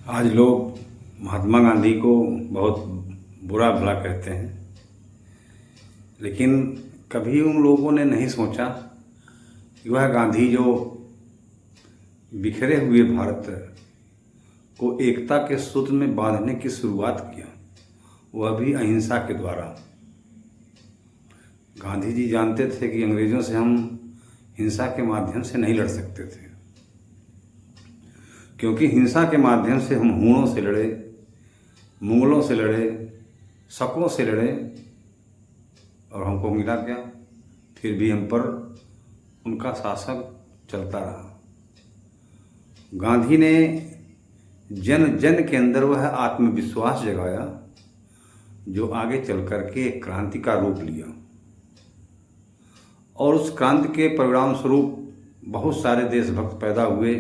आज लोग महात्मा गांधी को बहुत बुरा भला कहते हैं, लेकिन कभी उन लोगों ने नहीं सोचा कि वह गांधी जो बिखरे हुए भारत को एकता के सूत्र में बांधने की शुरुआत किया, वह भी अहिंसा के द्वारा। गांधी जी जानते थे कि अंग्रेज़ों से हम हिंसा के माध्यम से नहीं लड़ सकते थे, क्योंकि हिंसा के माध्यम से हम हूणों से लड़े, मुगलों से लड़े, शकों से लड़े और हमको मिला क्या? फिर भी हम पर उनका शासन चलता रहा। गांधी ने जन जन के अंदर वह आत्मविश्वास जगाया जो आगे चल कर के एक क्रांति का रूप लिया, और उस क्रांति के परिणाम स्वरूप बहुत सारे देशभक्त पैदा हुए,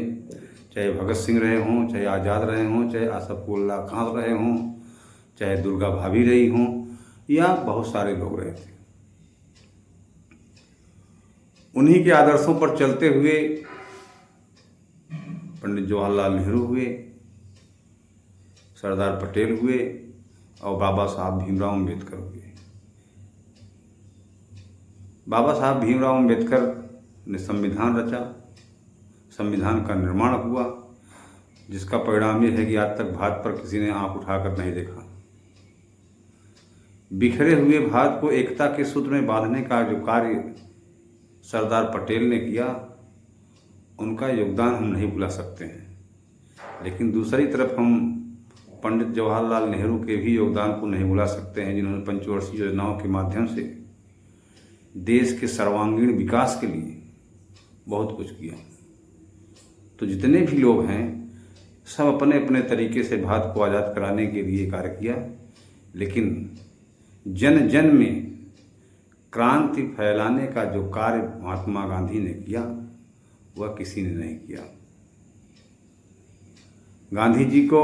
चाहे भगत सिंह रहे हों, चाहे आज़ाद रहे हों, चाहे आसफाउल्लाह खां रहे हों, चाहे दुर्गा भाभी रही हों, या बहुत सारे लोग रहे थे। उन्हीं के आदर्शों पर चलते हुए पंडित जवाहरलाल नेहरू हुए, सरदार पटेल हुए और बाबा साहब भीमराव अम्बेडकर हुए। बाबा साहब भीमराव अम्बेडकर ने संविधान रचा, संविधान का निर्माण हुआ, जिसका परिणाम यह है कि आज तक भारत पर किसी ने आंख उठाकर नहीं देखा। बिखरे हुए भारत को एकता के सूत्र में बांधने का जो कार्य सरदार पटेल ने किया, उनका योगदान हम नहीं भुला सकते हैं। लेकिन दूसरी तरफ हम पंडित जवाहरलाल नेहरू के भी योगदान को नहीं भुला सकते हैं, जिन्होंने पंचवर्षीय योजनाओं के माध्यम से देश के सर्वांगीण विकास के लिए बहुत कुछ किया। तो जितने भी लोग हैं, सब अपने अपने तरीके से भारत को आज़ाद कराने के लिए कार्य किया, लेकिन जन जन में क्रांति फैलाने का जो कार्य महात्मा गांधी ने किया, वह किसी ने नहीं किया। गांधी जी को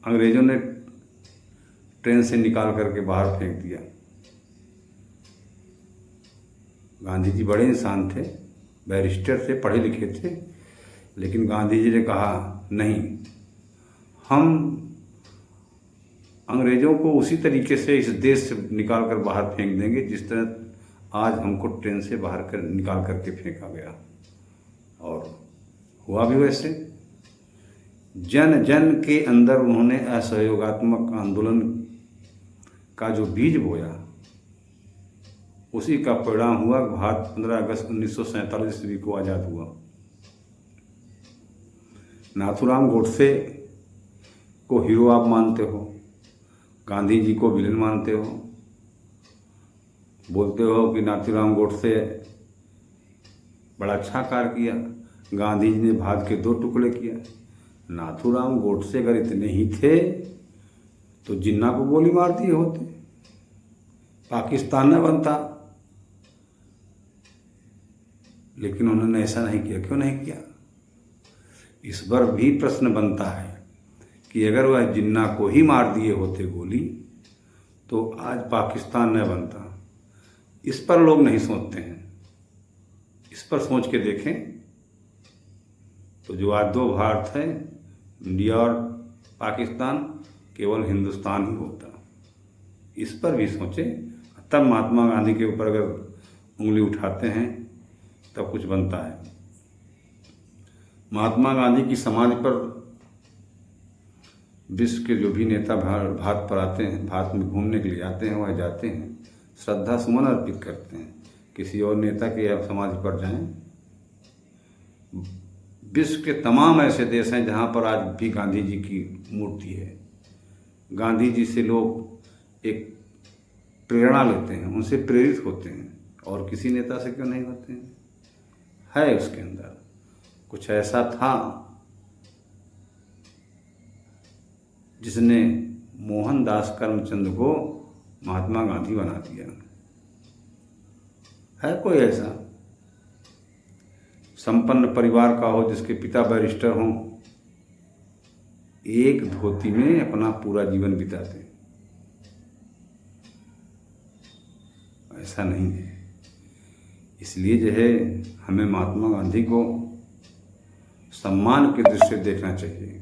अंग्रेज़ों ने ट्रेन से निकाल करके बाहर फेंक दिया। गांधी जी बड़े इंसान थे, बैरिस्टर थे, पढ़े लिखे थे, लेकिन गांधी जी ने कहा नहीं, हम अंग्रेज़ों को उसी तरीके से इस देश से निकाल कर बाहर फेंक देंगे जिस तरह आज हमको ट्रेन से बाहर निकाल करके फेंका गया। और हुआ भी वैसे। जन जन के अंदर उन्होंने असहयोगात्मक आंदोलन का जो बीज बोया, उसी का परिणाम हुआ कि भारत 15 अगस्त 1947 ईस्वी को आज़ाद हुआ। नाथूराम गोडसे को हीरो आप मानते हो, गांधी जी को विलेन मानते हो, बोलते हो कि नाथूराम गोडसे बड़ा अच्छा कार्य किया, गांधी जी ने भारत के 2 टुकड़े किया। नाथूराम गोडसे अगर इतने ही थे तो जिन्ना को गोली मार दिए होते, पाकिस्तान न बनता। लेकिन उन्होंने ऐसा नहीं किया। क्यों नहीं किया? इस पर भी प्रश्न बनता है कि अगर वह जिन्ना को ही मार दिए होते गोली, तो आज पाकिस्तान न बनता। इस पर लोग नहीं सोचते हैं। इस पर सोच के देखें तो जो आज 2 भारत है, इंडिया और पाकिस्तान, केवल हिंदुस्तान ही होता। इस पर भी सोचें, तब महात्मा गांधी के ऊपर अगर उंगली उठाते हैं तब कुछ बनता है। महात्मा गांधी की समाधि पर विश्व के जो भी नेता भारत पर आते हैं, भारत में घूमने के लिए आते हैं, वह जाते हैं, श्रद्धा सुमन अर्पित करते हैं। किसी और नेता के समाधि पर जाएं। विश्व के तमाम ऐसे देश हैं जहां पर आज भी गांधी जी की मूर्ति है। गांधी जी से लोग एक प्रेरणा लेते हैं, उनसे प्रेरित होते हैं, और किसी नेता से क्यों नहीं होते हैं? है उसके अंदर कुछ ऐसा था जिसने मोहनदास करमचंद को महात्मा गांधी बना दिया। है कोई ऐसा संपन्न परिवार का हो जिसके पिता बैरिस्टर हों, एक धोती में अपना पूरा जीवन बिताते? ऐसा नहीं है। इसलिए जो है, हमें महात्मा गांधी को सम्मान की दृष्टि से देखना चाहिए।